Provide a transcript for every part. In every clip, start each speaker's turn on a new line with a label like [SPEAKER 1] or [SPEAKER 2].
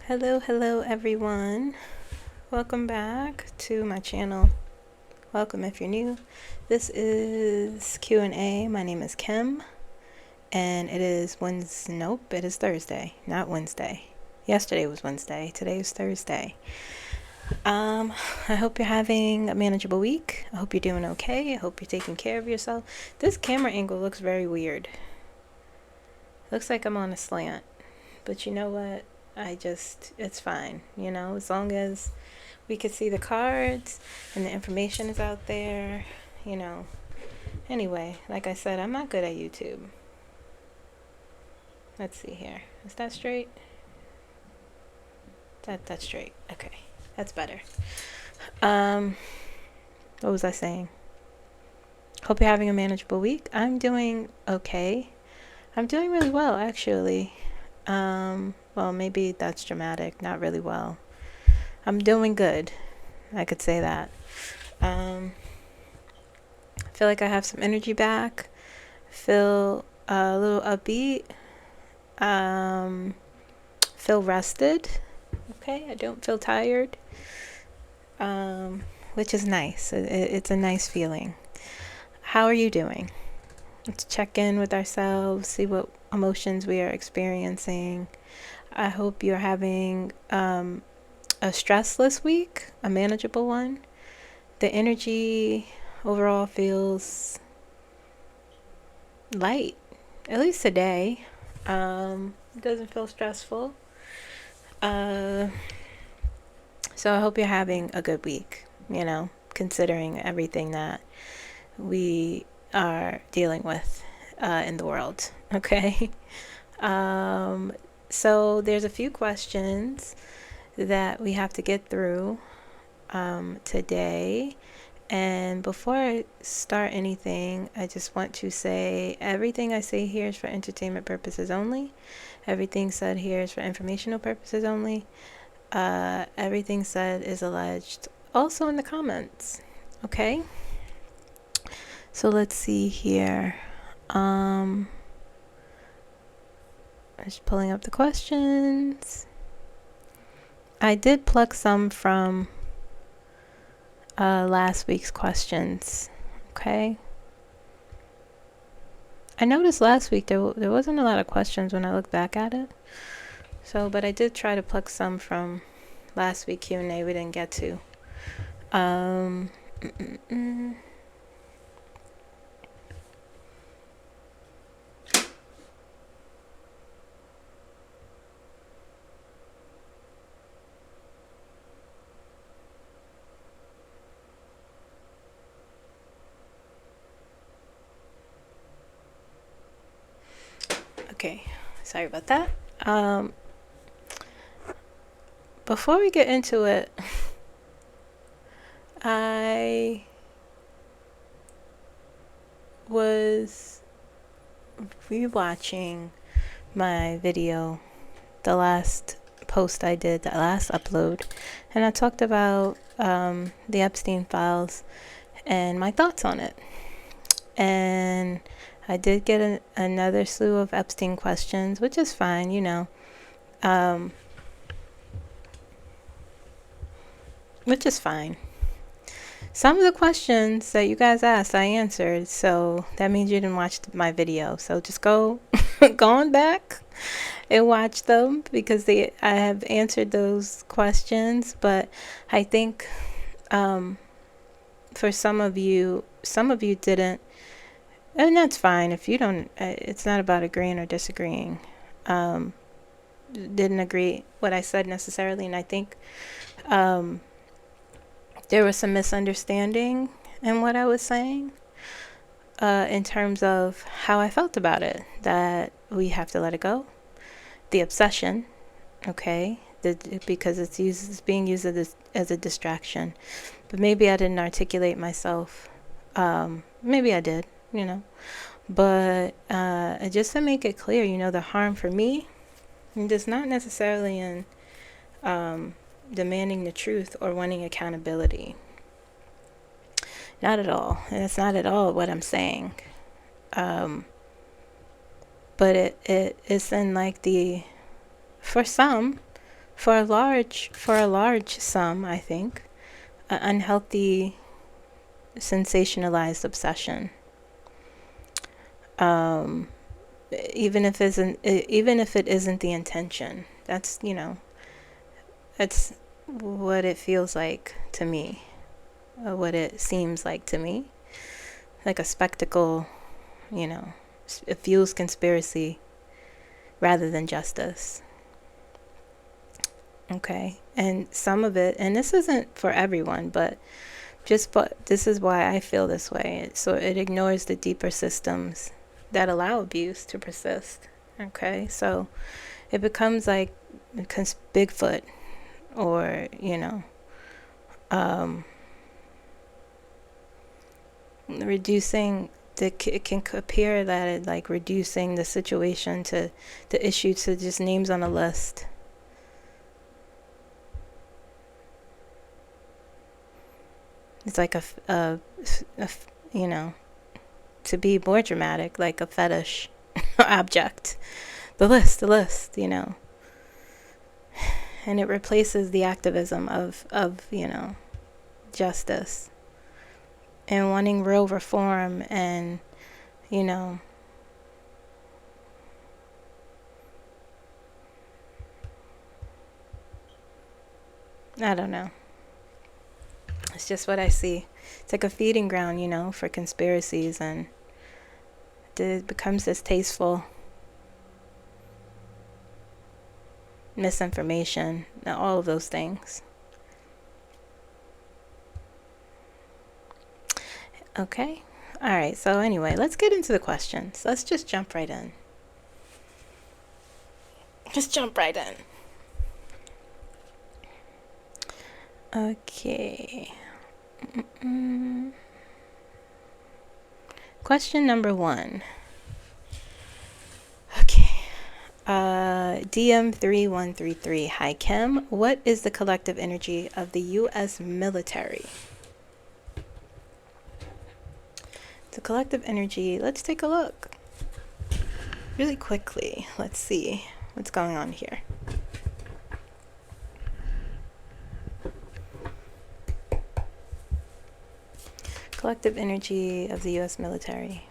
[SPEAKER 1] Hello everyone. Welcome back to my channel. Welcome if you're new. This is Q&A. My name is Kim, and it is it is Thursday, not Wednesday. Yesterday was Wednesday. Today is Thursday. I hope you're having a manageable week. I hope you're doing okay. I hope you're taking care of yourself. This camera angle looks very weird. Looks like I'm on a slant, but you know what? It's fine, as long as we can see the cards and the information is out there, Anyway, like I said, I'm not good at YouTube. Let's see here. Is that straight? That's straight. Okay. That's better. What was I saying? Hope you're having a manageable week. I'm doing okay. I'm doing really well, actually. Well, maybe that's dramatic. Not really well. I'm doing good. I could say that. I feel like I have some energy back. Feel a little upbeat. Feel rested. Okay, I don't feel tired. Which is nice. It's a nice feeling. How are you doing? Let's check in with ourselves, see what emotions we are experiencing. I hope you're having a stressless week, a manageable one. The energy overall feels light, at least today. It doesn't feel stressful. So I hope you're having a good week, considering everything that we are dealing with in the world. Okay. So there's a few questions that we have to get through today. And before I start anything, I just want to say everything I say here is for entertainment purposes only. Everything said here is for informational purposes only. Everything said is alleged also in the comments. Okay? So let's see here. I'm just pulling up the questions. I did pluck some from last week's questions. Okay. I noticed last week there wasn't a lot of questions when I look back at it. So, but I did try to pluck some from last week Q&A we didn't get to. Okay, sorry about that. Before we get into it, I was rewatching my video, the last post I did, the last upload, and I talked about the Epstein files and my thoughts on it. And I did get another slew of Epstein questions, which is fine, which is fine. Some of the questions that you guys asked, I answered, so that means you didn't watch my video. So just go on back and watch them, because I have answered those questions. But I think for some of you didn't. And that's fine if you don't. It's not about agreeing or disagreeing. Didn't agree what I said necessarily, and I think there was some misunderstanding in what I was saying in terms of how I felt about it. That we have to let it go. The obsession, okay, because it's being used as a distraction. But maybe I didn't articulate myself. Maybe I did. But just to make it clear, the harm for me is not necessarily in demanding the truth or wanting accountability. Not at all. And it's not at all what I'm saying. But it's in like for some for a large sum, I think, an unhealthy sensationalized obsession. Even if it isn't the intention, that's that's what it feels like to me, or what it seems like to me, like a spectacle. It fuels conspiracy rather than justice. Okay, and some of it, and this isn't for everyone, but this is why I feel this way. So it ignores the deeper systems that allow abuse to persist. Okay, so it becomes like Bigfoot, or reducing it can appear that it like reducing the situation to the issue to just names on a list. It's like a to be more dramatic, like a fetish object. The list, and it replaces the activism of justice and wanting real reform, and I don't know. It's just what I see. It's like a feeding ground, for conspiracies, and it becomes distasteful. Misinformation, all of those things. Okay. All right. So anyway, let's get into the questions. Let's just jump right in. Okay. Question number 1. Okay. DM3133. Hi, Kim. What is the collective energy of the U.S. military? The collective energy, let's take a look. Really quickly. Let's see what's going on here. Collective energy of the U.S. military.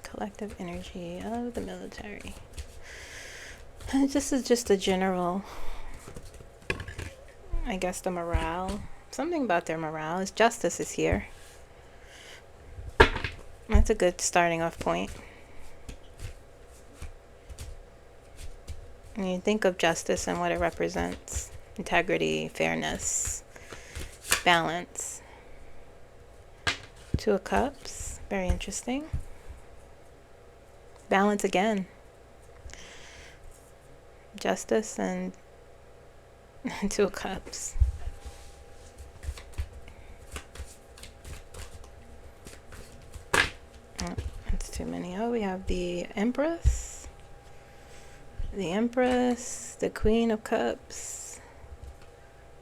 [SPEAKER 1] Collective energy of the military. And this is just a general, I guess, the morale. Something about their morale is justice is here. That's a good starting off point. And you think of justice and what it represents: integrity, fairness, balance. 2 of Cups, very interesting. Balance again. Justice and 2 of Cups. Oh, that's too many. Oh, we have the Empress, the Queen of Cups,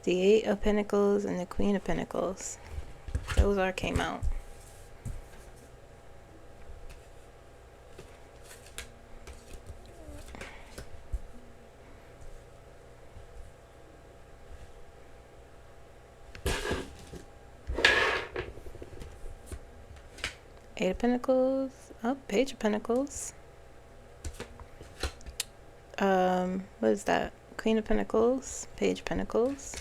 [SPEAKER 1] the 8 of Pentacles, and the Queen of Pentacles. Those came out. Eight of Pentacles. Oh, Page of Pentacles. What is that? Queen of Pentacles, Page of Pentacles.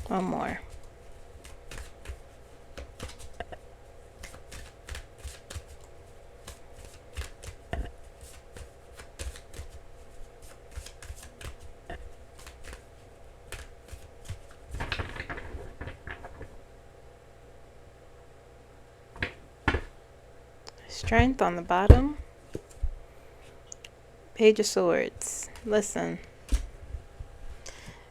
[SPEAKER 1] One more. Strength on the bottom. Page of Swords. Listen.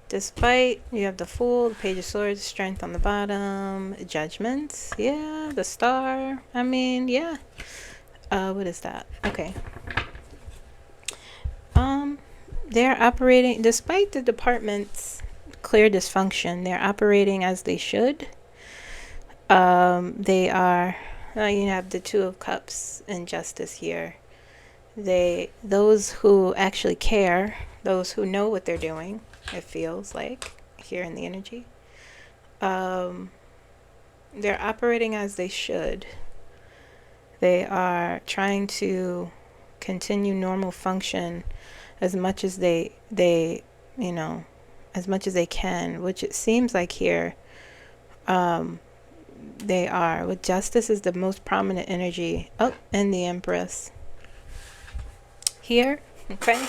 [SPEAKER 1] Despite, you have the Fool, the Page of Swords, Strength on the bottom, Judgment. Yeah, the Star. I mean, yeah. What is that? Okay. They're operating, despite the department's clear dysfunction, they're operating as they should. They are, you have the Two of Cups and Justice here. Those who actually care, those who know what they're doing, it feels like here in the energy, they're operating as they should. They are trying to continue normal function as much as they as much as they can, which it seems like here they are. With Justice is the most prominent energy. Oh, and the Empress here. Okay.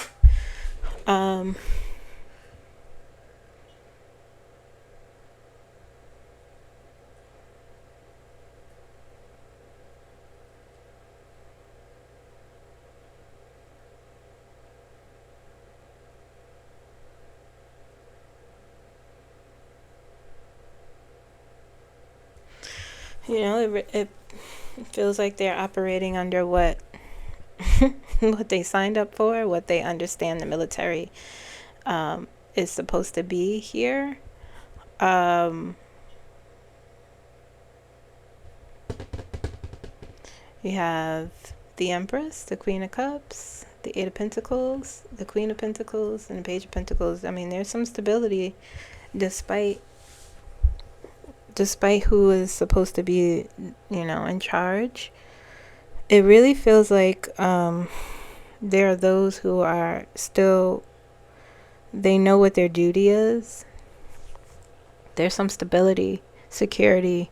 [SPEAKER 1] You know, it feels like they're operating under what what they signed up for, what they understand the military is supposed to be here. You have the Empress, the Queen of Cups, the Eight of Pentacles, the Queen of Pentacles, and the Page of Pentacles. I mean, there's some stability despite who is supposed to be, in charge. It really feels like there are those who are still, they know what their duty is. There's some stability, security,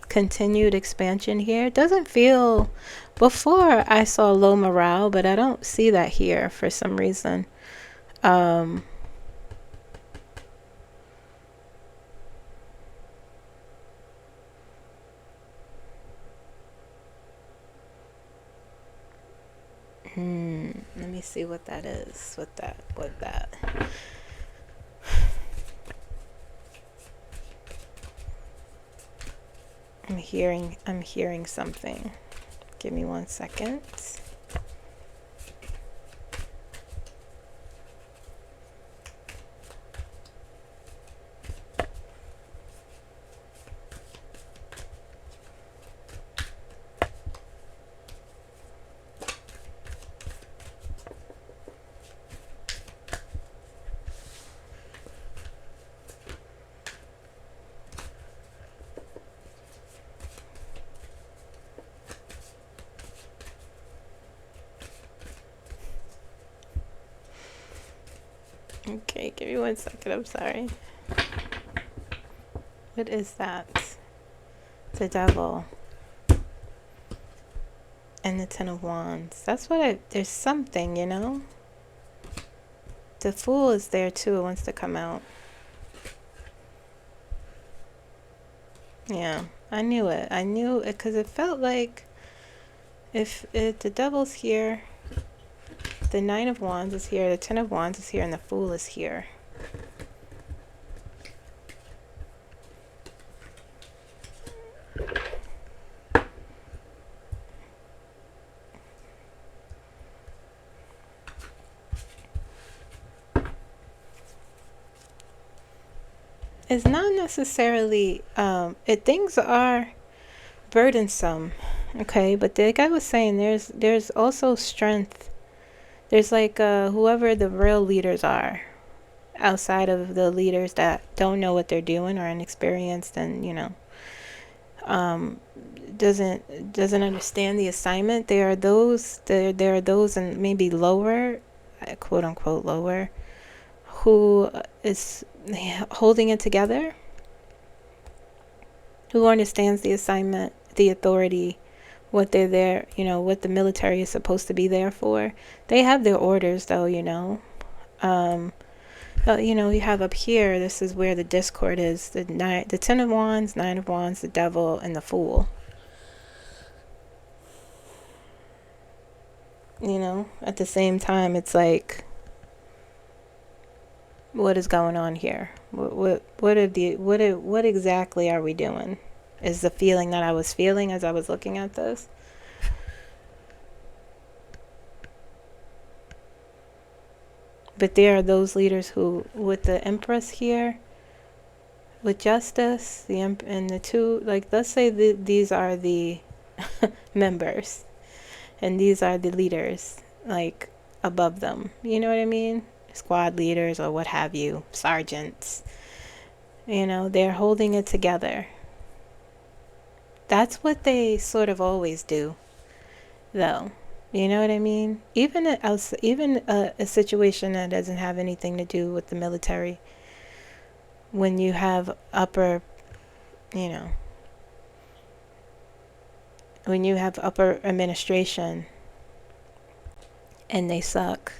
[SPEAKER 1] continued expansion here. It doesn't feel, before I saw low morale, but I don't see that here for some reason. Let me see what that is. What that. I'm hearing something. Give me 1 second. Okay, give me 1 second. I'm sorry. What is that? The Devil. And the Ten of Wands. That's what there's something, The Fool is there too. It wants to come out. Yeah, I knew it. I knew it because it felt like if the Devil's here, the Nine of Wands is here, the Ten of Wands is here, and the Fool is here. It's not necessarily, things are burdensome, okay? But like I was saying, there's also strength. There's like whoever the real leaders are, outside of the leaders that don't know what they're doing or inexperienced and doesn't understand the assignment. There are those and maybe lower, quote unquote lower, who is holding it together, who understands the assignment, the authority, what they're there, what the military is supposed to be there for. They have their orders though, you have up here, this is where the discord is, the Ten of Wands, Nine of Wands, the Devil, and the Fool. at the same time, it's like, what is going on here? What exactly are we doing? Is the feeling that I was feeling as I was looking at this. But there are those leaders who, with the Empress here, with Justice, and the two, like, let's say these are the members, and these are the leaders, like, above them. You know what I mean? Squad leaders or what have you, sergeants. They're holding it together. That's what they sort of always do, though. You know what I mean? Even a situation that doesn't have anything to do with the military, when you have when you have upper administration and they suck,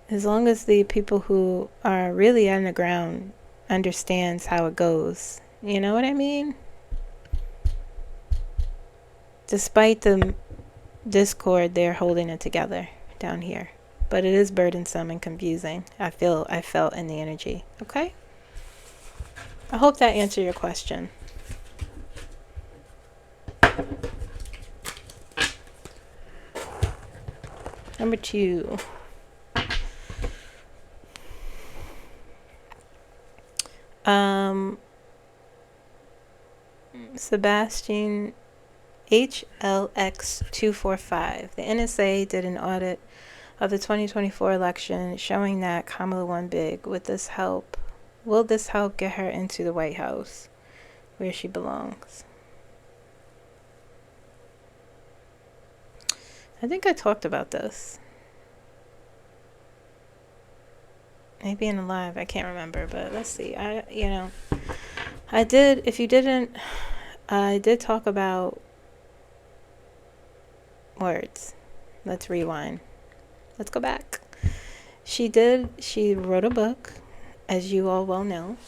[SPEAKER 1] as long as the people who are really on the ground understands how it goes, you know what I mean? Despite the discord, they're holding it together down here. But it is burdensome and confusing. I felt in the energy. Okay? I hope that answered your question. Number 2. Sebastian HLX245. The NSA did an audit of the 2024 election showing that Kamala won big. Will this help get her into the White House, where she belongs? I think I talked about this. Maybe in a live, I can't remember, but let's see. I did, if you didn't, I did talk about words. Let's rewind. Let's go back. She wrote a book, as you all well know.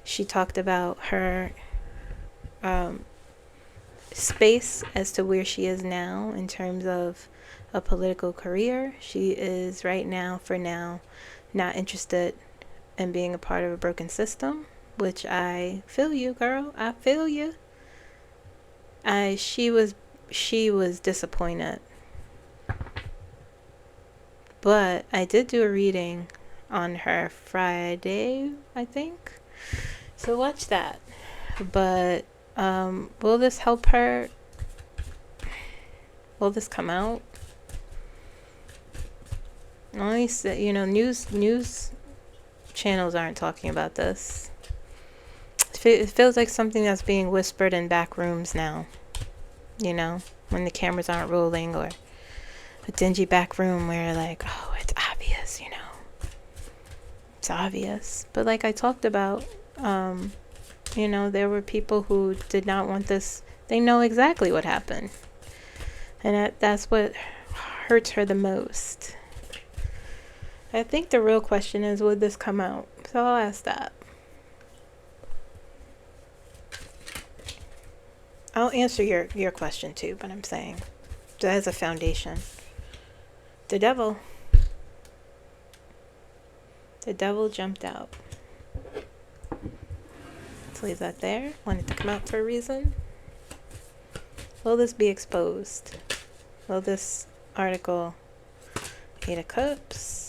[SPEAKER 1] She talked about her space as to where she is now in terms of a political career. She is right now, for now, not interested in being a part of a broken system, which I feel you, girl. I feel you. She was disappointed. But I did do a reading on her Friday, I think. So watch that. But will this help her? Will this come out? Only news channels aren't talking about this. It feels like something that's being whispered in back rooms now. When the cameras aren't rolling, or a dingy back room where, like, oh, it's obvious, It's obvious. But like I talked about, there were people who did not want this. They know exactly what happened. And that's what hurts her the most. I think the real question is, would this come out? So I'll ask that. I'll answer your question too, but I'm saying, as a foundation. The devil jumped out. Let's leave that there. Wanted to come out for a reason. Will this be exposed? Will this article, 8 of Cups,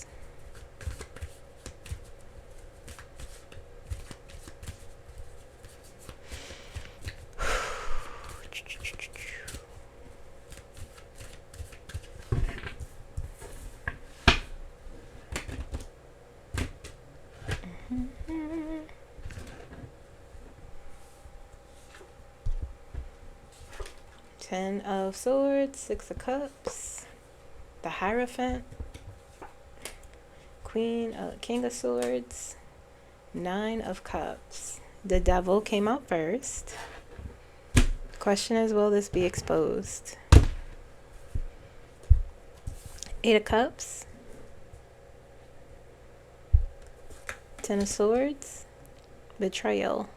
[SPEAKER 1] Ten of Swords, 6 of Cups, the Hierophant, King of Swords, 9 of Cups. The Devil came out first. Question is, will this be exposed? 8 of Cups, 10 of Swords, Betrayal,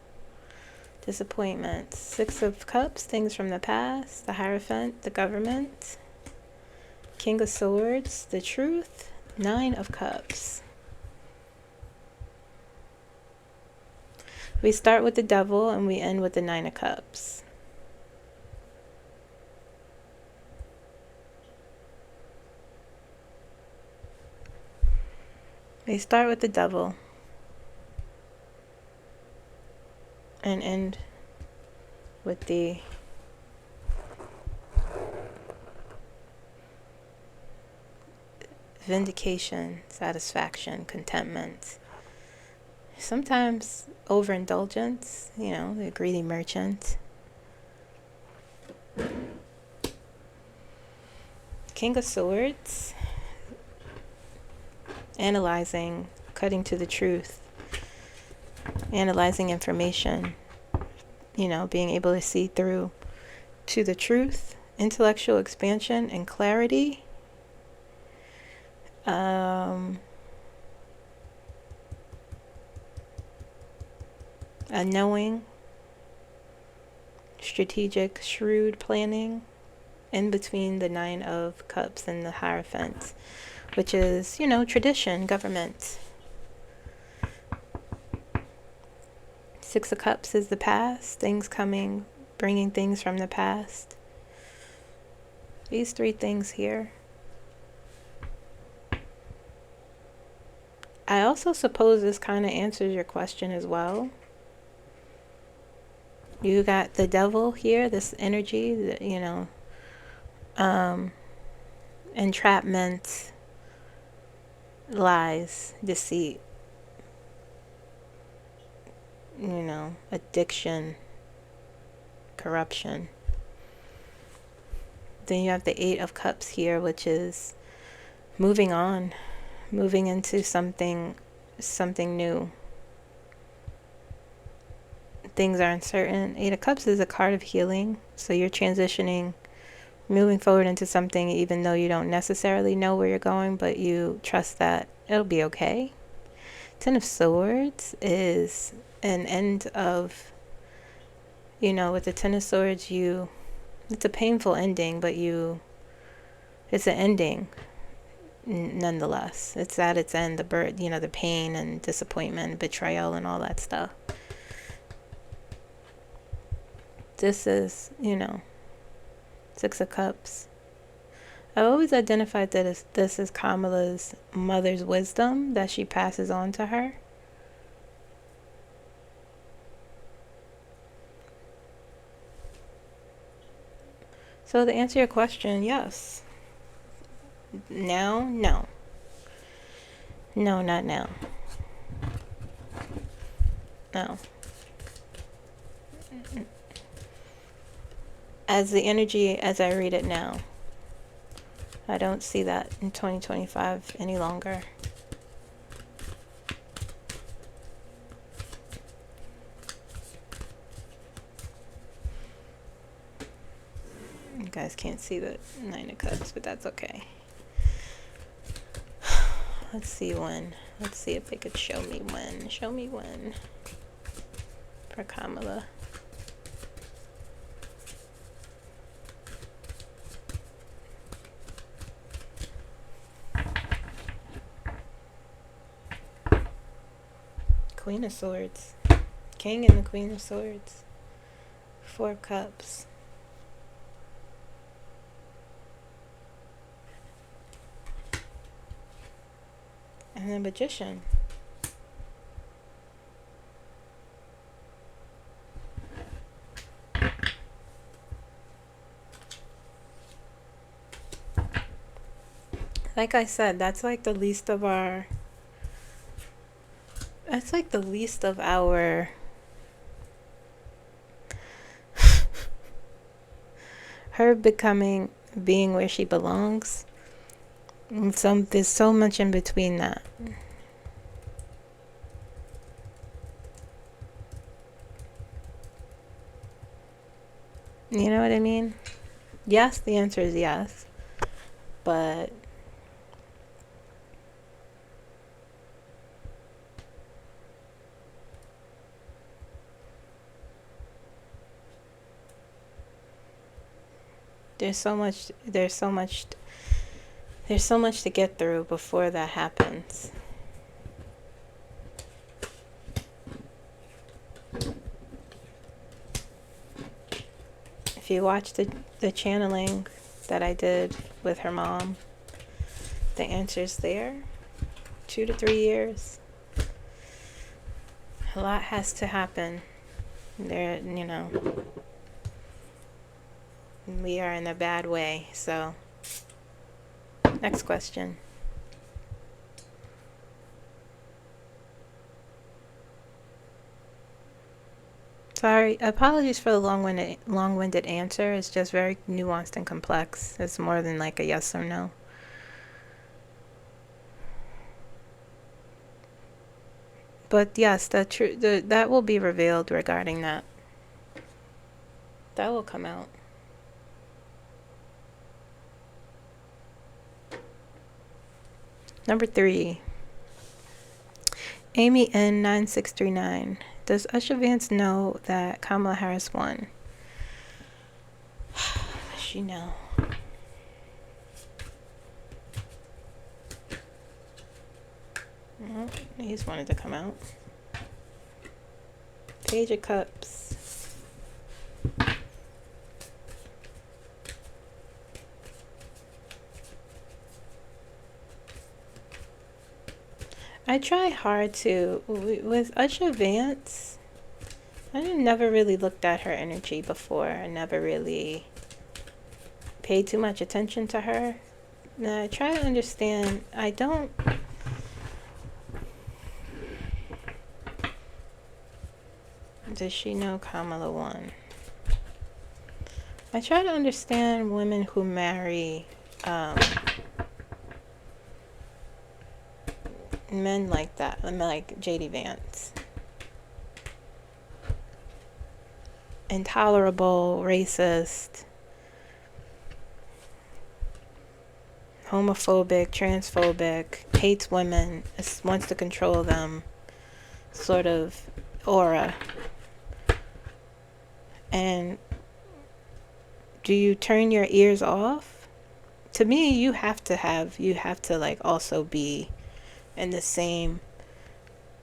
[SPEAKER 1] disappointment. 6 of Cups, things from the past, the Hierophant, the government, King of Swords, the Truth, Nine of Cups. We start with the Devil and we end with the Nine of Cups. We start with the Devil and end with the vindication, satisfaction, contentment. Sometimes overindulgence, the greedy merchant. King of Swords, analyzing, cutting to the truth, analyzing information, being able to see through to the truth, intellectual expansion and clarity. A knowing, strategic, shrewd planning in between the Nine of Cups and the Hierophant, which is, tradition, government. Six of Cups is the past, things coming, bringing things from the past. These three things here. I also suppose this kind of answers your question as well. You got the Devil here, this energy, entrapment, lies, deceit, addiction, corruption. Then you have the Eight of Cups here, which is moving on, moving into something new. Things are uncertain. Eight of Cups is a card of healing. So you're transitioning, moving forward into something even though you don't necessarily know where you're going, but you trust that it'll be okay. Ten of Swords is an end of, with the Ten of Swords, it's a painful ending, but it's an ending nonetheless. It's at its end, the pain and disappointment, betrayal and all that stuff. This is, Six of Cups. I've always identified that this is Kamala's mother's wisdom that she passes on to her. So to answer your question, yes. Now, no. No, not now. No. As the energy, as I read it now, I don't see that in 2025 any longer. You guys can't see the Nine of Cups, but that's okay. Let's see when. Let's see if they could show me when. Show me when. For Kamala. Queen of Swords. King and the Queen of Swords. Four of Cups. And the Magician. Like I said, that's like the least of our... That's like the least of our... her being where she belongs. And there's so much in between that. You know what I mean? Yes, the answer is yes. But there's so much There's so much to get through before that happens. If you watch the channeling that I did with her mom, the answer's there. 2 to 3 years. A lot has to happen. There, we are in a bad way. So, next question. Sorry, apologies for the long-winded answer. It's just very nuanced and complex. It's more than like a yes or no. But yes, that will be revealed regarding that. That will come out. Number 3. Amy N9639. Does Usha Vance know that Kamala Harris won? Does she know? Well, he's wanted to come out. Page of Cups. I try hard to, with Usha Vance, I never really looked at her energy before. I never really paid too much attention to her. And I try to understand, does she know Kamala won? I try to understand women who marry men like that, like J.D. Vance. Intolerable, racist, homophobic, transphobic, hates women, wants to control them, sort of aura. And do you turn your ears off? To me, you have to like also be in the same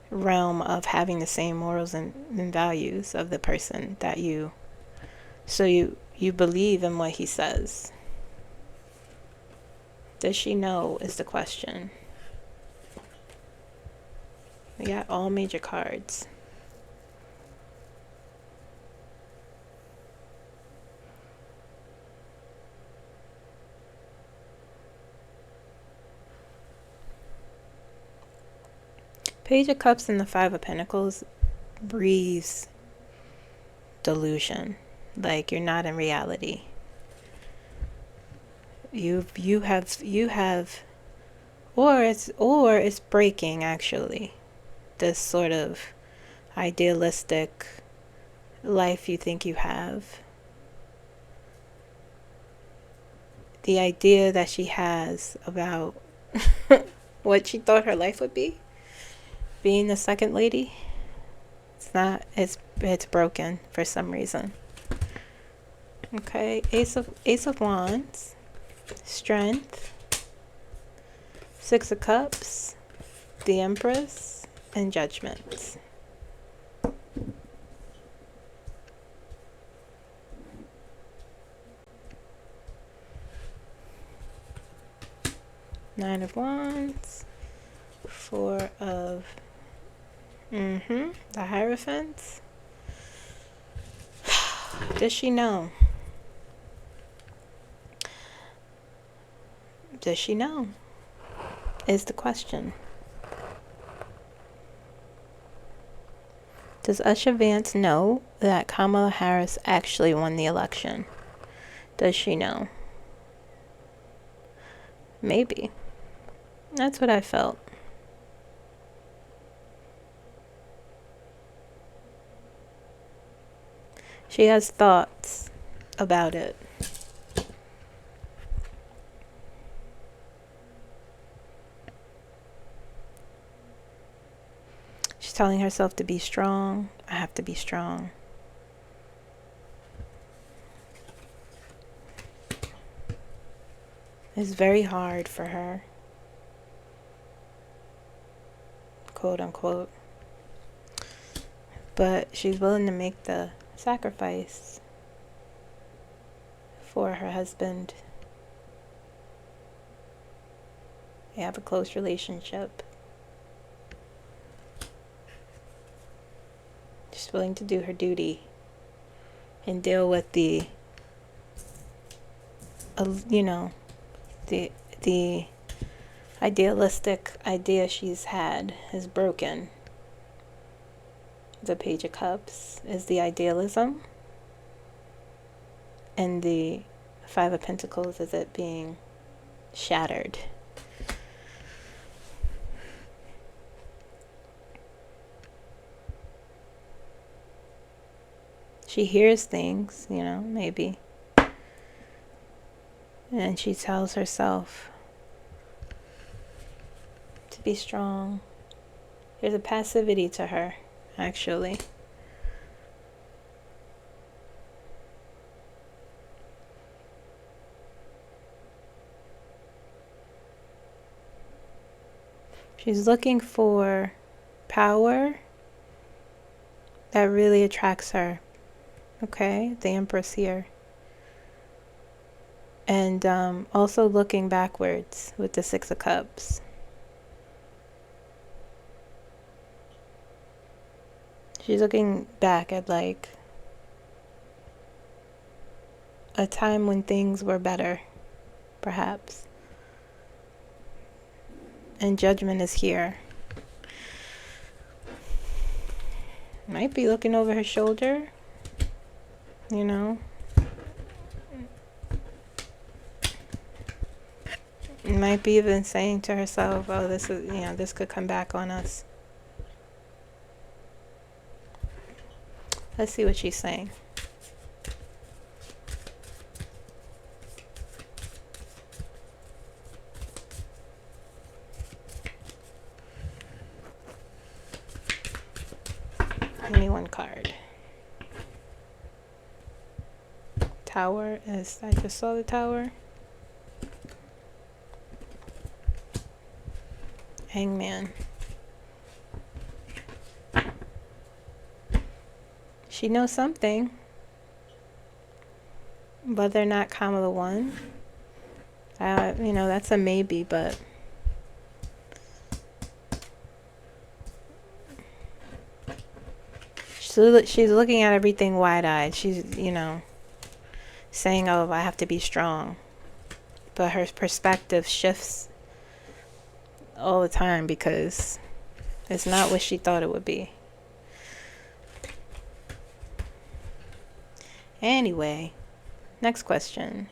[SPEAKER 1] realm of having the same morals and values of the person that you believe in what he says. Does she know is the question. We got all major cards. Page of Cups and the Five of Pentacles breathes delusion, like you're not in reality. You have, or it's breaking actually. This sort of idealistic life you think you have. The idea that she has about what she thought her life would be. Being the second lady, it's broken for some reason. Okay, Ace of Wands, Strength, Six of Cups, the Empress, and Judgment. Nine of Wands, Four of the Hierophant. Does she know? Does she know? Is the question. Does Usha Vance know that Kamala Harris actually won the election? Does she know? Maybe. That's what I felt. She has thoughts about it. She's telling herself to be strong. I have to be strong. It's very hard for her, quote unquote. But she's willing to make the sacrifice for her husband. They have a close relationship. She's willing to do her duty and deal with the idealistic idea she's had is broken. The Page of Cups is the idealism, and the Five of Pentacles is it being shattered. She hears things, maybe. And she tells herself to be strong. There's a passivity to her, actually. She's looking for power that really attracts her. Okay, the Empress here. And also looking backwards with the Six of Cups. She's looking back at like a time when things were better, perhaps. And Judgment is here. Might be looking over her shoulder, Might be even saying to herself, oh, this could come back on us. Let's see what she's saying. Only one card. Tower, as I just saw the Tower. Hangman. She knows something. Whether or not Kamala won, that's a maybe, but she's looking at everything wide-eyed. She's, saying, oh, I have to be strong. But her perspective shifts all the time because it's not what she thought it would be. Anyway, next question.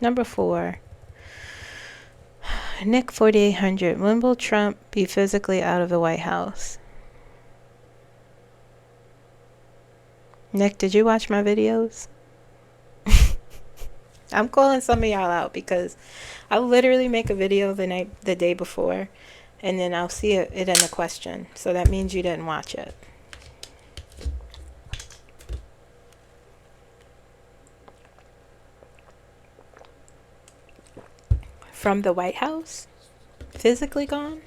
[SPEAKER 1] Number 4. Nick 4800. When will Trump be physically out of the White House? Nick, did you watch my videos? I'm calling some of y'all out because I literally make a video the day before, and then I'll see it in the question. So that means you didn't watch it. From the White House? Physically gone?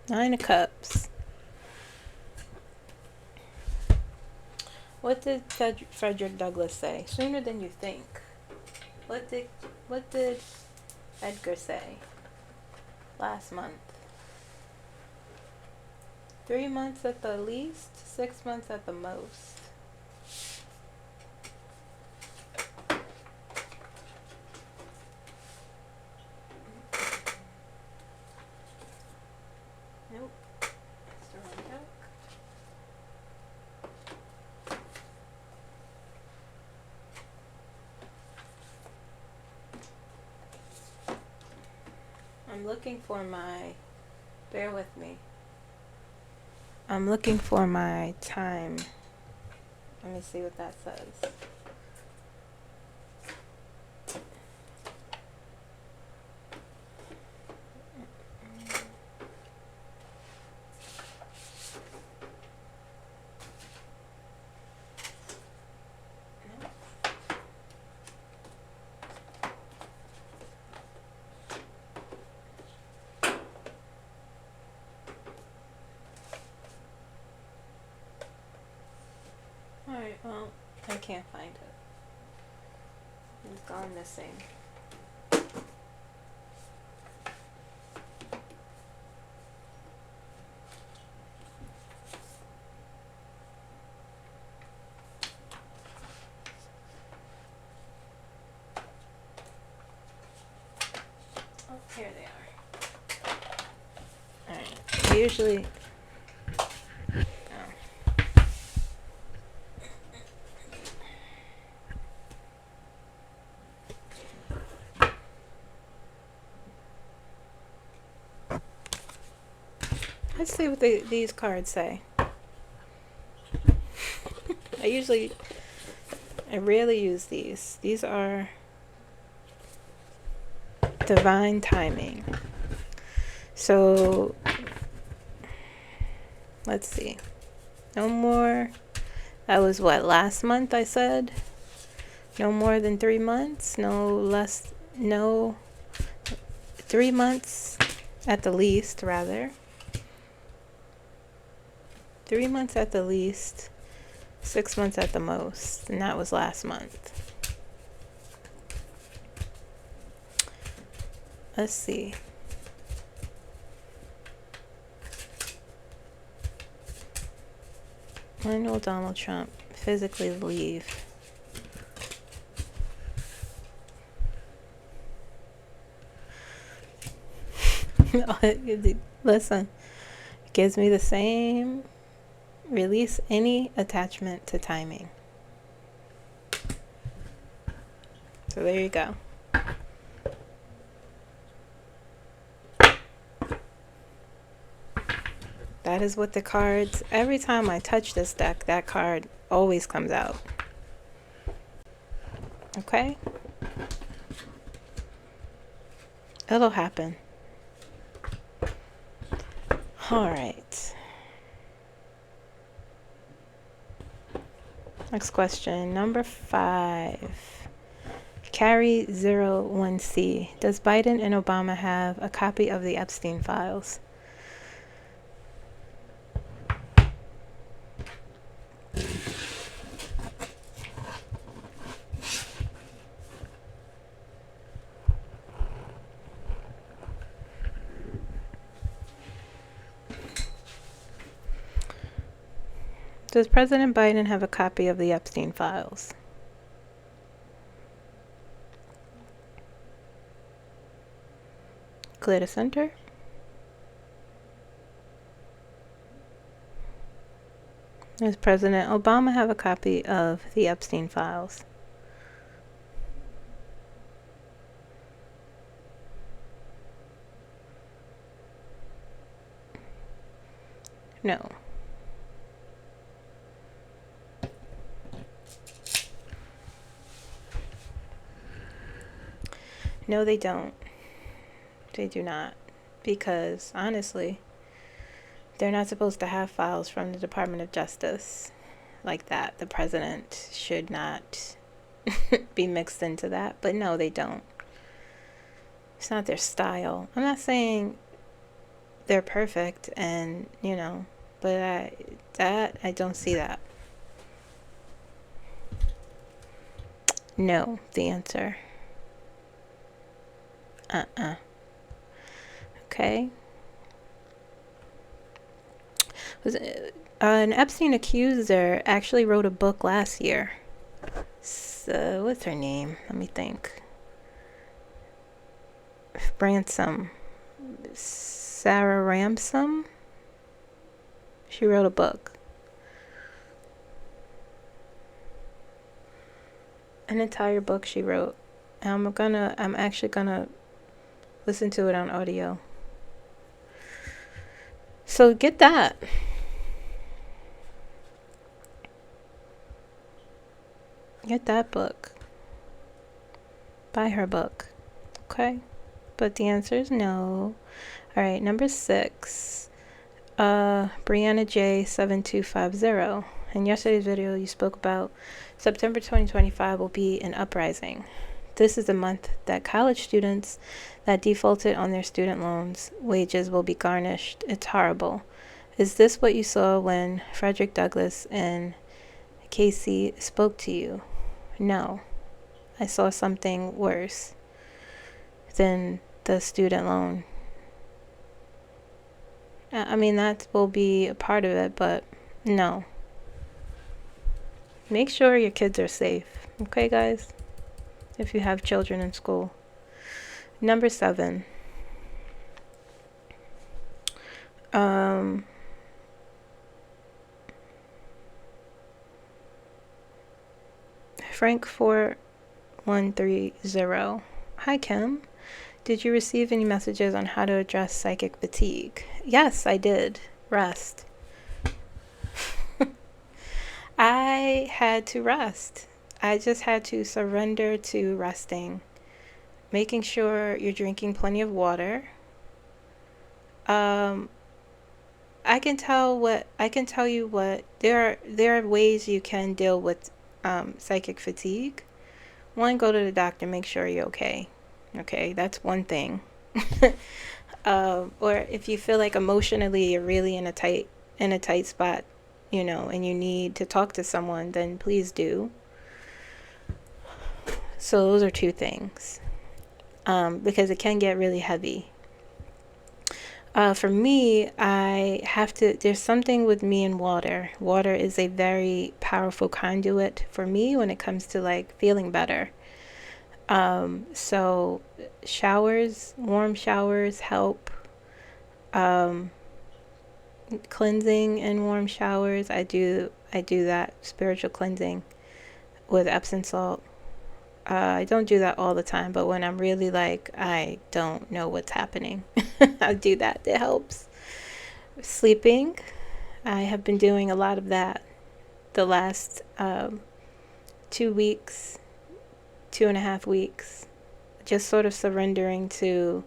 [SPEAKER 1] Nine of Cups. What did Frederick Douglass say? Sooner than you think. What did Edgar say last month? 3 months at the least, 6 months at the most. Nope. That's the wrong deck. I'm looking for my, bear with me. I'm looking for my time. Let me see what that says. Alright, well, I can't find it. It's gone missing. Oh, here they are. Alright, I usually... Let's see what these cards say. I rarely use these. These are divine timing. So, let's see. No more. That was what, last month I said? No more than 3 months. No less. No. 3 months at the least, rather. 3 months at the least. 6 months at the most. And that was last month. Let's see. When will Donald Trump physically leave? Listen, it gives me the same. Release any attachment to timing. So there you go. That is what the cards, every time I touch this deck, that card always comes out. Okay? It'll happen. All right. Next question, number 5. Carry 01C. Does Biden and Obama have a copy of the Epstein files? Does President Biden have a copy of the Epstein files? Clear to center. Does President Obama have a copy of the Epstein files? No. No, they don't. They do not. Because, honestly, they're not supposed to have files from the Department of Justice like that. The president should not be mixed into that. But no, they don't. It's not their style. I'm not saying they're perfect and, but I don't see that. No, the answer. Okay. An Epstein accuser actually wrote a book last year. So, what's her name? Let me think. Sarah Ransom. She wrote a book. An entire book she wrote. I'm actually gonna Listen to it on audio. So get that. Get that book. Buy her book. Okay? But the answer is no. Alright, number 6. Brianna J7250. In yesterday's video, you spoke about September 2025 will be an uprising. This is the month that college students that defaulted on their student loans wages will be garnished. It's horrible. Is this what you saw when Frederick Douglass and Casey spoke to you? No. I saw something worse than the student loan. I mean, that will be a part of it, but no. Make sure your kids are safe. Okay, guys? If you have children in school. Number 7. Frank 4130. Hi, Kim. Did you receive any messages on how to address psychic fatigue? Yes, I did. Rest. I had to rest. I just had to surrender to resting. Making sure you're drinking plenty of water. I can tell you what there are ways you can deal with psychic fatigue. 1, go to the doctor, make sure you're okay. Okay, that's one thing. Or if you feel like emotionally you're really in a tight spot, and you need to talk to someone, then please do. So those are 2 things. Because it can get really heavy. For me, there's something with me and water. Water is a very powerful conduit for me when it comes to like feeling better. So showers, warm showers help. Cleansing in warm showers. I do that spiritual cleansing with Epsom salt. I don't do that all the time, but when I'm really like, I don't know what's happening, I do that. It helps. Sleeping. I have been doing a lot of that the last 2 weeks, 2.5 weeks, just sort of surrendering to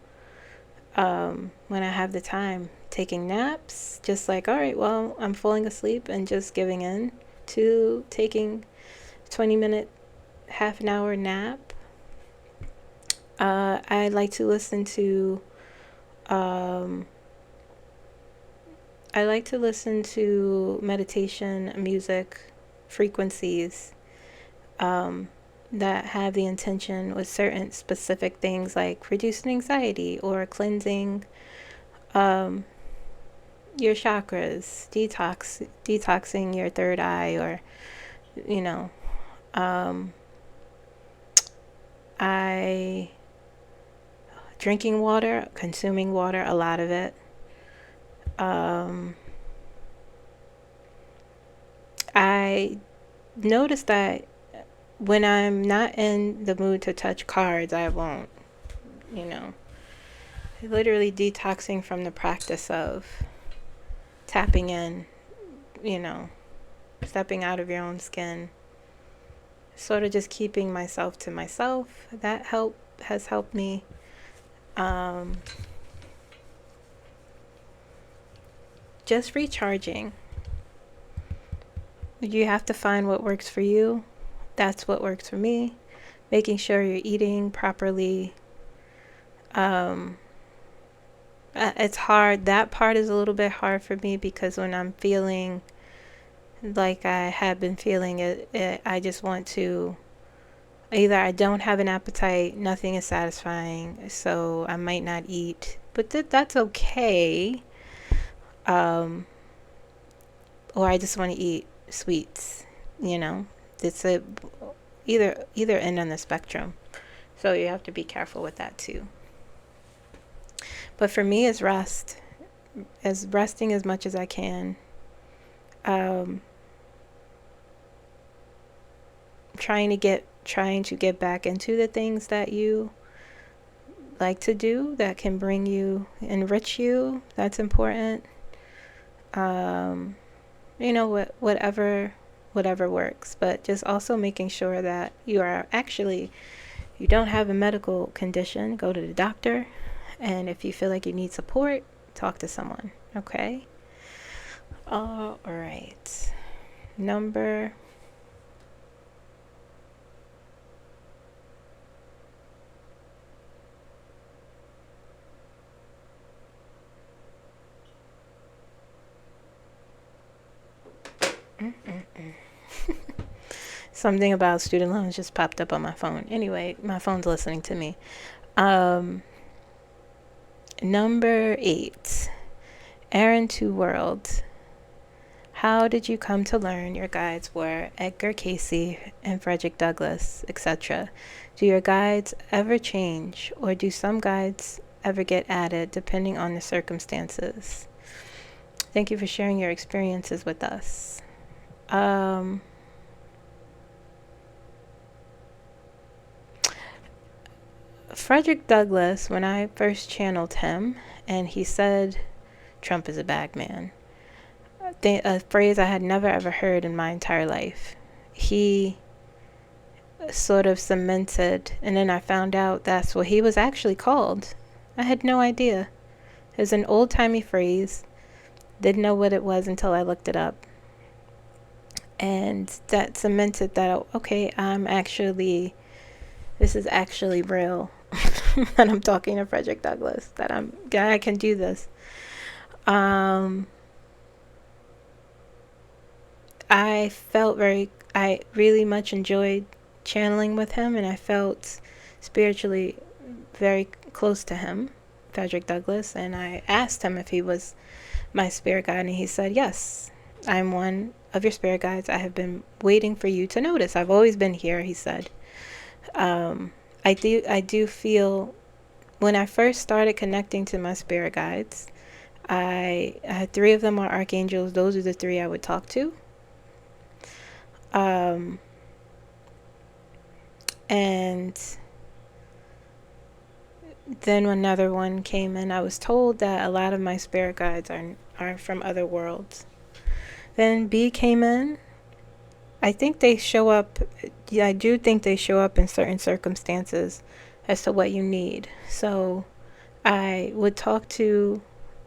[SPEAKER 1] when I have the time, taking naps, just like, all right, well, I'm falling asleep, and just giving in to taking 20-minute, half an hour nap. I like to listen to meditation music frequencies that have the intention with certain specific things, like reducing anxiety or cleansing your chakras, detoxing your third eye, or I drinking water, consuming water, a lot of it. I noticed that when I'm not in the mood to touch cards, I won't, literally detoxing from the practice of tapping in, stepping out of your own skin, sort of just keeping myself to myself. That has helped me. Just recharging. You have to find what works for you. That's what works for me. Making sure you're eating properly. It's hard. That part is a little bit hard for me, because when I'm feeling like I have been feeling it, I just want to, either I don't have an appetite, nothing is satisfying, so I might not eat, but that's okay. Or I just want to eat sweets, it's either end on the spectrum, so you have to be careful with that too. But for me, it's resting as much as I can. Trying to get back into the things that you like to do that can enrich you, that's important. Whatever works, but just also making sure that you don't have a medical condition, go to the doctor. And if you feel like you need support, talk to someone. Okay. All right. Number something about student loans just popped up on my phone. Anyway, my phone's listening to me. Number 8. Errand to World. How did you come to learn your guides were Edgar Cayce and Frederick Douglass, etc.? Do your guides ever change, or do some guides ever get added depending on the circumstances? Thank you for sharing your experiences with us. Frederick Douglass, when I first channeled him, and he said, "Trump is a bag man," a phrase I had never ever heard in my entire life. He sort of cemented, and then I found out that's what he was actually called. I had no idea. It was an old-timey phrase. Didn't know what it was until I looked it up. And that cemented that, okay, this is actually real. And I'm talking to Frederick Douglass, that I can do this. I really much enjoyed channeling with him, and I felt spiritually very close to him, Frederick Douglass, and I asked him if he was my spirit guide, and he said, "Yes, I'm one of your spirit guides. I have been waiting for you to notice. I've always been here," he said. I do feel, when I first started connecting to my spirit guides, I had 3 of them are archangels. Those are the 3 I would talk to. And then another one came in. I was told that a lot of my spirit guides are from other worlds. Then B came in. I think they show up. Yeah, I do think they show up in certain circumstances as to what you need. So I would talk to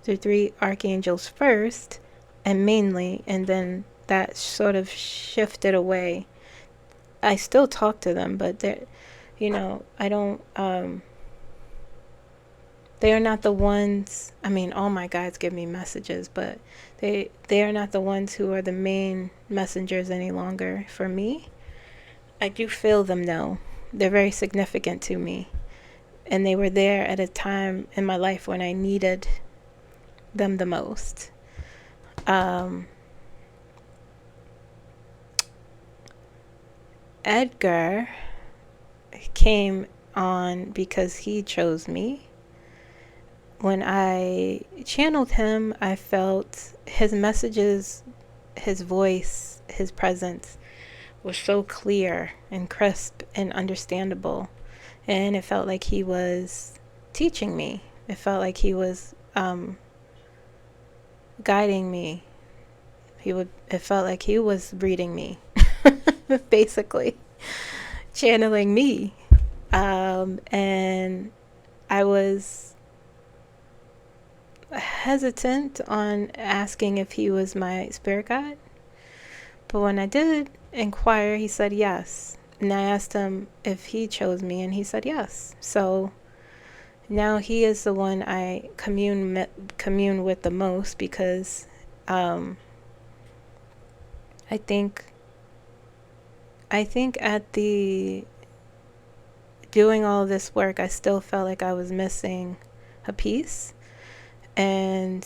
[SPEAKER 1] the 3 archangels first, and mainly, and then that sort of shifted away. I still talk to them, but I don't, they are not the ones, all my guides give me messages, but they are not the ones who are the main messengers any longer for me. I do feel them though. They're very significant to me. And they were there at a time in my life when I needed them the most. Edgar came on because he chose me. When I channeled him, I felt his messages, his voice, his presence was so clear and crisp and understandable. And it felt like he was teaching me. It felt like he was guiding me. It felt like he was reading me, basically, channeling me. And I was hesitant on asking if he was my spirit guide. But when I did inquire, he said yes. And I asked him if he chose me, and he said yes. So now he is the one I commune with the most, because I think at the doing all this work, I still felt like I was missing a piece. And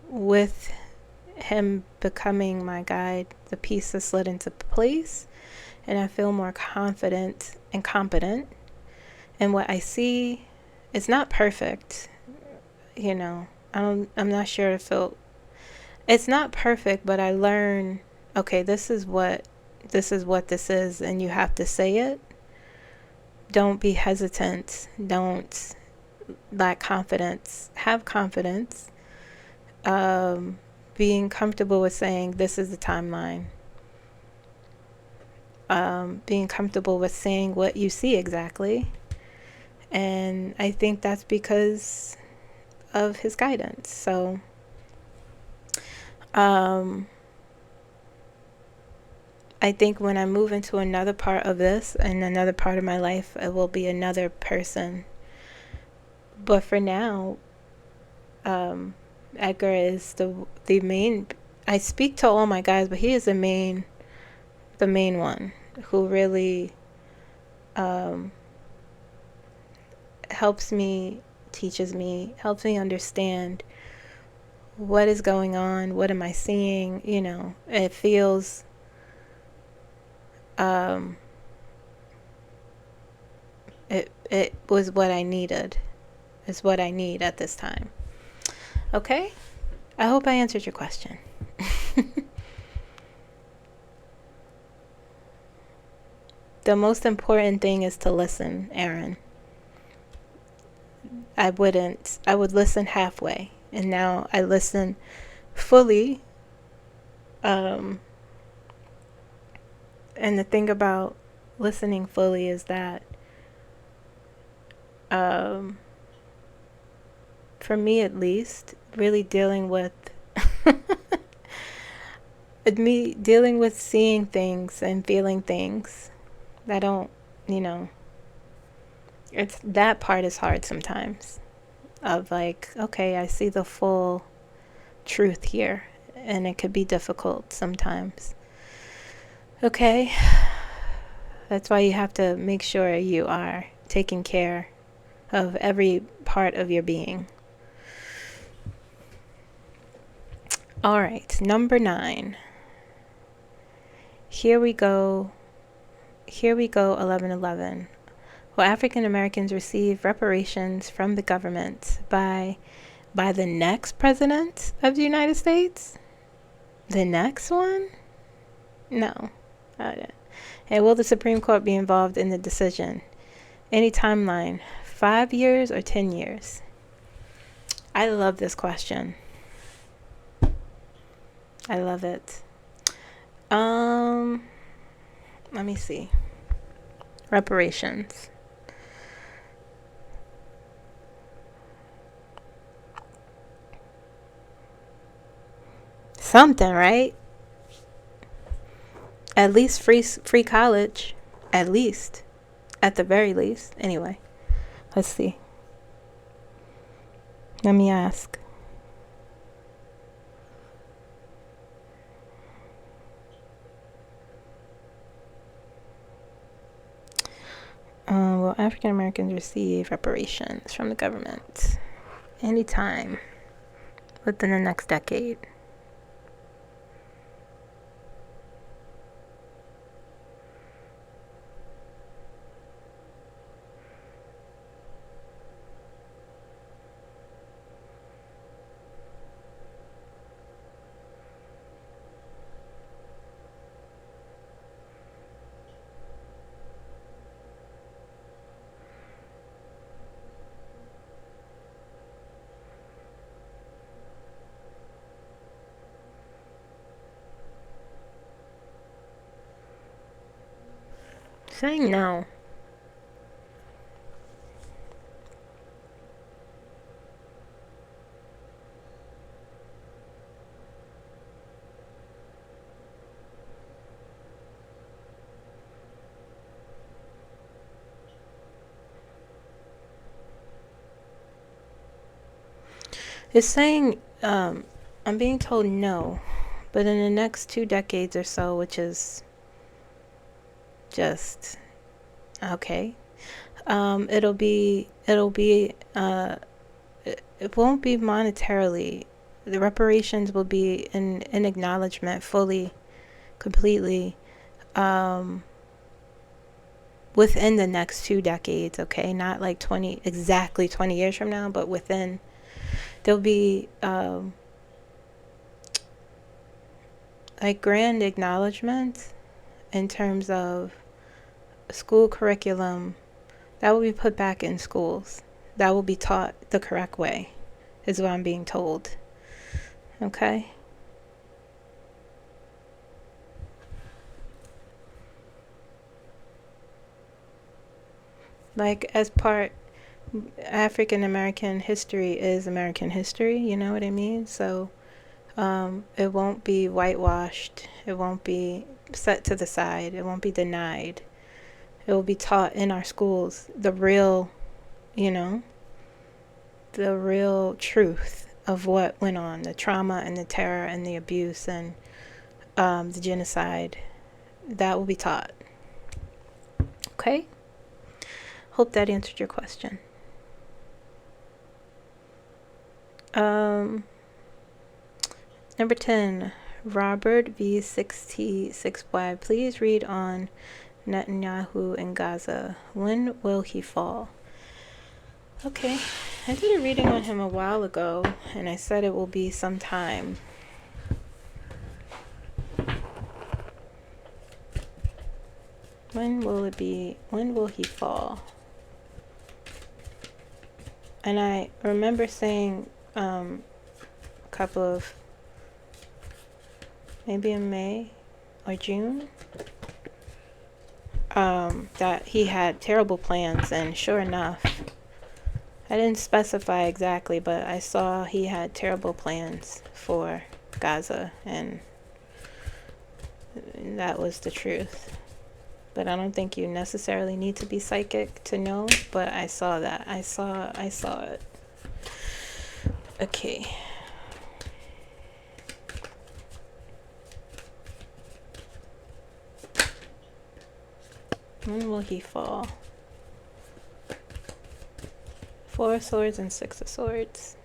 [SPEAKER 1] with him becoming my guide, the pieces slid into place, and I feel more confident and competent. And what I see is not perfect. I'm not sure if it's not perfect, but I learn, okay, this is what this is, and you have to say it. Don't be hesitant. Don't lack confidence, have confidence, being comfortable with saying this is the timeline, being comfortable with saying what you see exactly. And I think that's because of his guidance. So I think when I move into another part of this and another part of my life, it will be another person. But for now, Edgar is the main. I speak to all my guys, but he is the main one who really helps me, teaches me, helps me understand what is going on, what am I seeing. It feels it was what I needed. It's what I need at this time. Okay? I hope I answered your question. The most important thing is to listen, Aaron. I would listen halfway, and now I listen fully. And the thing about listening fully is that for me at least, really dealing with me dealing with seeing things and feeling things that don't, it's that part is hard sometimes, of like, okay, I see the full truth here, and it could be difficult sometimes. Okay, that's why you have to make sure you are taking care of every part of your being. All right, number 9. Here we go, 1111. Will African Americans receive reparations from the government by the next president of the United States? The next one? No. And will the Supreme Court be involved in the decision? Any timeline? 5 years or 10 years? I love this question. I love it. Let me see. Reparations. Something, right? At least free college. At least. At the very least. Anyway, let's see. Let me ask. Will African Americans receive reparations from the government anytime within the next decade? Saying no. It's saying, I'm being told no, but in the next 2 decades or so, which is just okay, it won't be monetarily. The reparations will be an acknowledgement fully, completely, within the next 2 decades. Okay, not like exactly 20 years from now, but within. There'll be like grand acknowledgement in terms of school curriculum that will be put back in schools. That will be taught the correct way, is what I'm being told. Okay? Like, as part, African American history is American history, you know what I mean? So it won't be whitewashed. It won't be set to the side. It won't be denied. It will be taught in our schools, the real, the real truth of what went on, the trauma and the terror and the abuse and the genocide. That will be taught. Okay? Hope that answered your question. Number 10, Robert V. 66Y. Please read on Netanyahu and Gaza. When will he fall? Okay, I did a reading on him a while ago, and I said it will be some time. When will it be? When will he fall? And I remember saying a couple of, maybe in May or June, that he had terrible plans, and sure enough, I didn't specify exactly, but I saw he had terrible plans for Gaza, and that was the truth. But I don't think you necessarily need to be psychic to know, but I saw that. I saw it. Okay. When will he fall? 4 of Swords and 6 of Swords.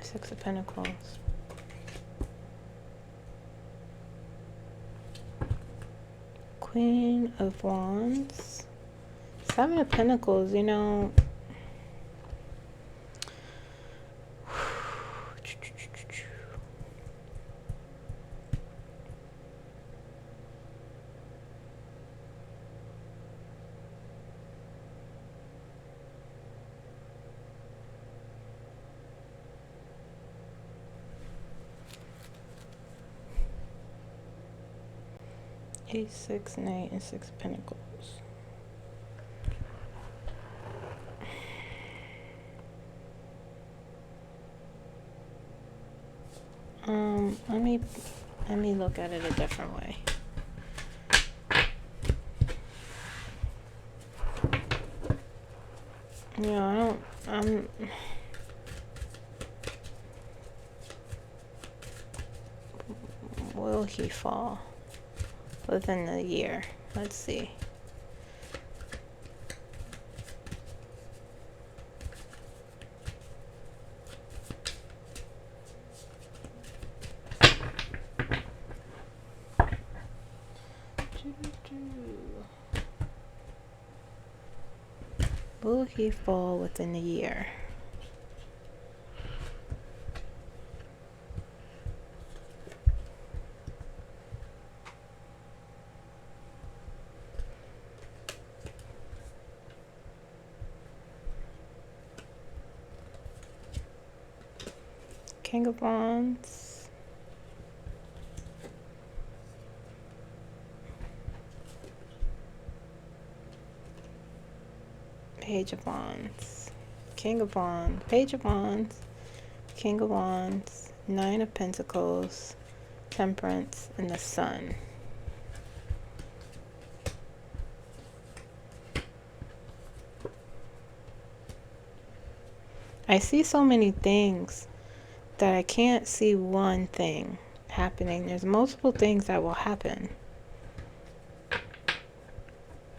[SPEAKER 1] Six of Pentacles. Queen of Wands. 7 of Pentacles, you know. Ace, 6, Knight, and 6 Pentacles. Let me look at it a different way. Will he fall within the year? Let's see. Will he fall within a year? King of Wands. Page of Wands. King of Wands. Page of Wands. King of Wands. 9 of Pentacles. Temperance. And the Sun. I see so many things that I can't see one thing happening. There's multiple things that will happen.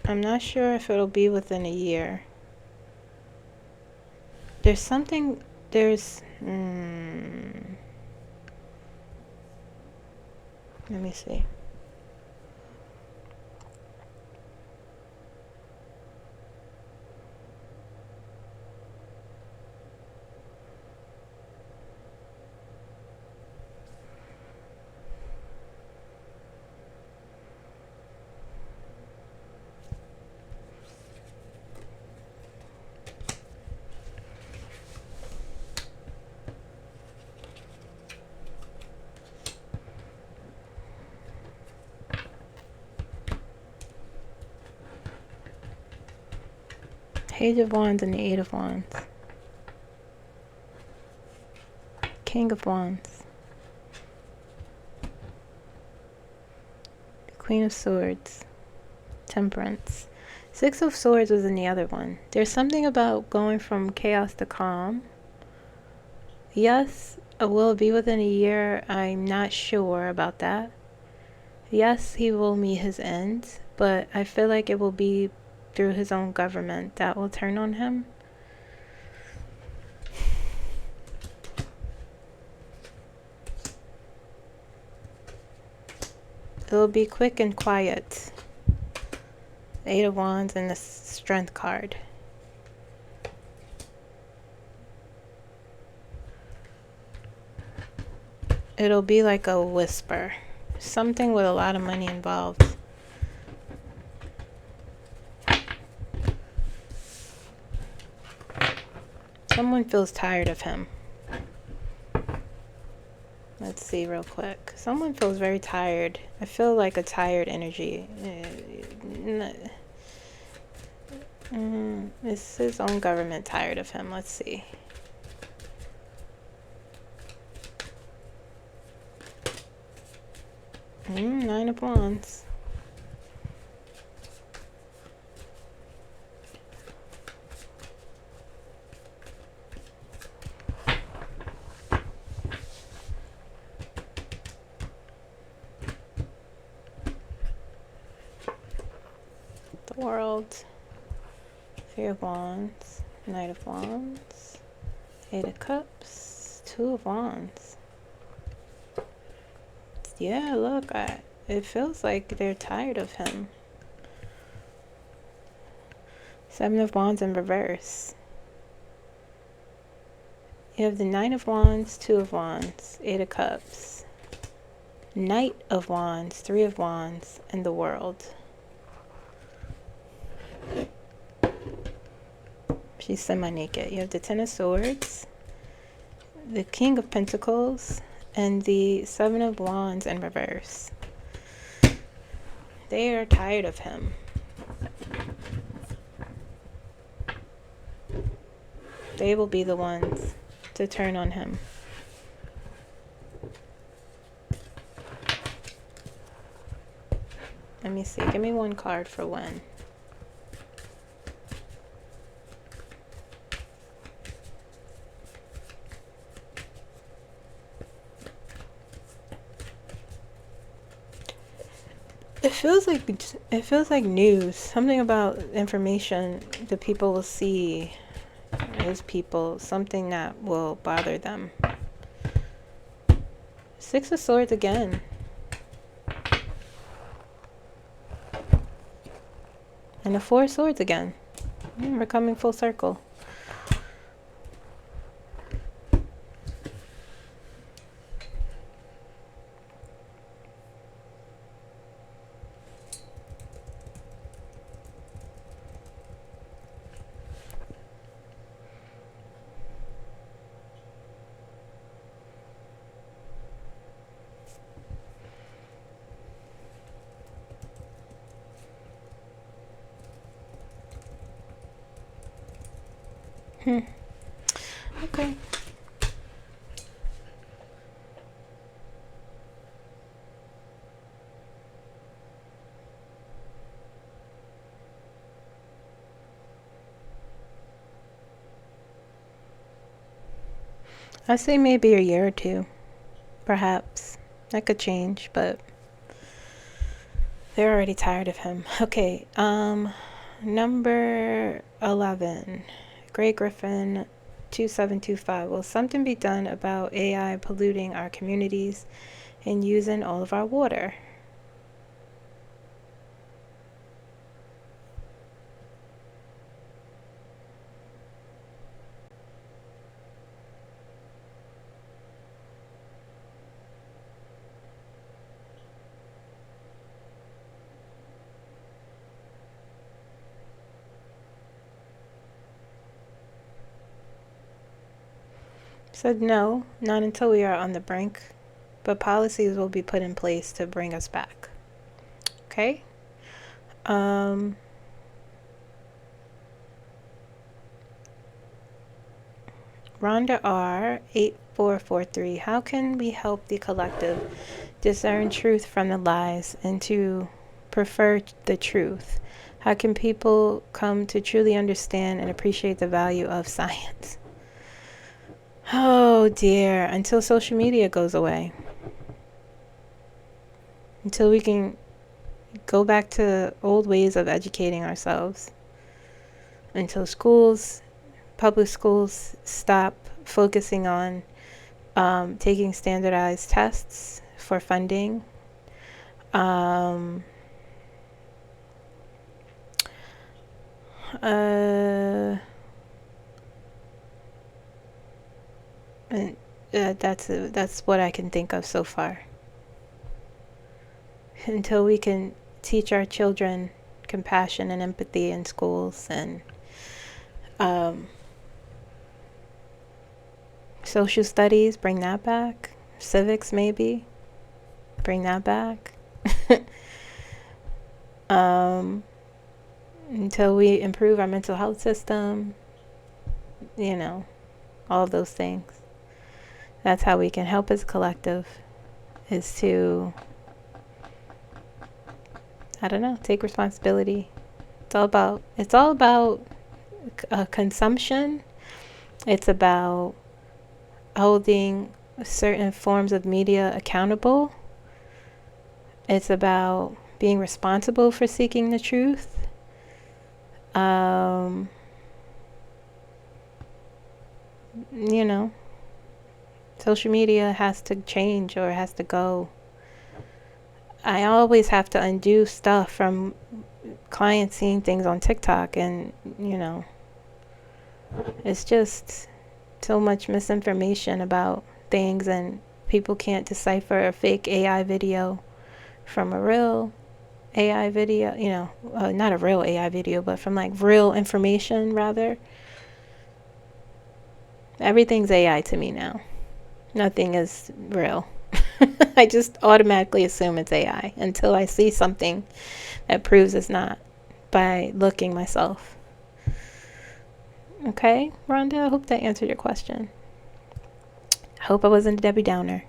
[SPEAKER 1] I'm not sure if it'll be within a year. There's something, let me see. Page of Wands and the Eight of Wands. King of Wands. Queen of Swords. Temperance. Six of Swords was in the other one. There's something about going from chaos to calm. Yes, will it be within a year? I'm not sure about that. Yes, he will meet his ends, but I feel like it will be through his own government that will turn on him. It will be quick and quiet. Eight of Wands and the Strength card. It'll be like a whisper. Something with a lot of money involved. Someone feels tired of him. Let's see real quick. Someone feels very tired. I feel like a tired energy. Is his own government tired of him? Let's see. Nine of Wands. The World. Three of Wands. Knight of Wands. Eight of Cups. Two of Wands. Yeah, look, it feels like they're tired of him. Seven of Wands in reverse. You have the Nine of Wands, Two of Wands, Eight of Cups, Knight of Wands, Three of Wands, and the World. She's semi-naked. You have the Ten of Swords, the King of Pentacles, and the Seven of Wands in reverse. They are tired of him. They will be the ones to turn on him. Let me see. Give me one card for when. It feels like news. Something about information the people will see as people. Something that will bother them. Six of Swords again. And the Four of Swords again. We're coming full circle. Okay. I say maybe a year or two, perhaps. That could change, but they're already tired of him. Okay, number 11, Gray Griffin 2725. Will something be done about AI polluting our communities and using all of our water? Said no, not until we are on the brink, but policies will be put in place to bring us back. Okay? Rhonda R 8443. How can we help the collective discern truth from the lies and to prefer the truth? How can people come to truly understand and appreciate the value of science? Oh dear, until social media goes away. Until we can go back to old ways of educating ourselves. Until schools, public schools, stop focusing on taking standardized tests for funding. And that's what I can think of so far. Until we can teach our children compassion and empathy in schools, and social studies, bring that back. Civics, maybe, bring that back. Until we improve our mental health system, all of those things. That's how we can help as a collective, is to, I don't know, take responsibility. It's all about consumption. It's about holding certain forms of media accountable. It's about being responsible for seeking the truth. Social media has to change or has to go. I always have to undo stuff from clients seeing things on TikTok, and it's just so much misinformation about things, and people can't decipher a fake AI video from a real AI video, not a real AI video, but from like real information rather. Everything's AI to me now. Nothing is real. I just automatically assume it's AI until I see something that proves it's not by looking myself. Okay, Rhonda, I hope that answered your question. I hope I wasn't a Debbie Downer.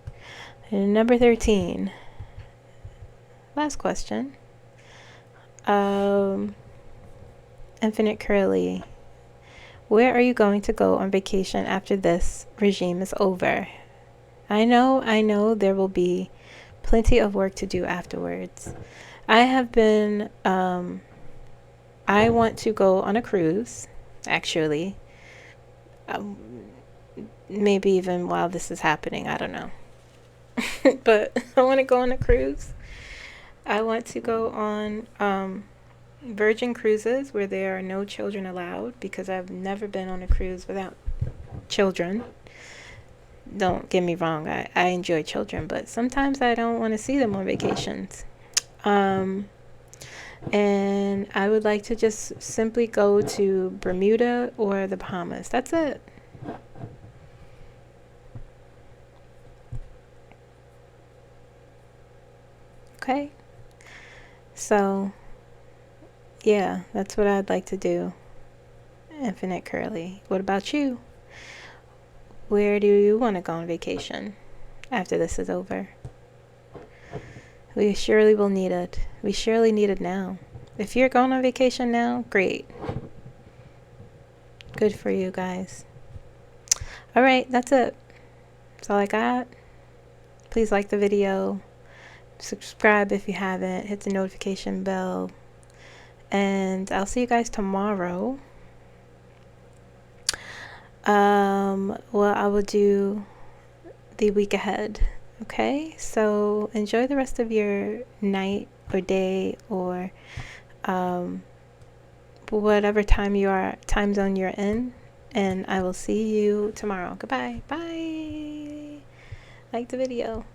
[SPEAKER 1] And number 13. Last question. Infinite Curly. Where are you going to go on vacation after this regime is over? I know there will be plenty of work to do afterwards. I have been, I want to go on a cruise, actually. Maybe even while this is happening, I don't know. But I want to go on a cruise. I want to go on Virgin Cruises where there are no children allowed, because I've never been on a cruise without children. Don't get me wrong, I enjoy children, but sometimes I don't want to see them on vacations. And I would like to just simply go to Bermuda or the Bahamas. That's it. Okay. So, yeah, that's what I'd like to do. Infinite Curly. What about you? Where do you want to go on vacation after this is over? We surely will need it. We surely need it now. If you're going on vacation now, great. Good for you guys. All right, that's it. That's all I got. Please like the video, subscribe if you haven't, hit the notification bell, and I'll see you guys tomorrow. Well, I will do the week ahead. Okay, so enjoy the rest of your night or day or whatever time zone you're in, and I will see you tomorrow. Goodbye. Bye. Like the video.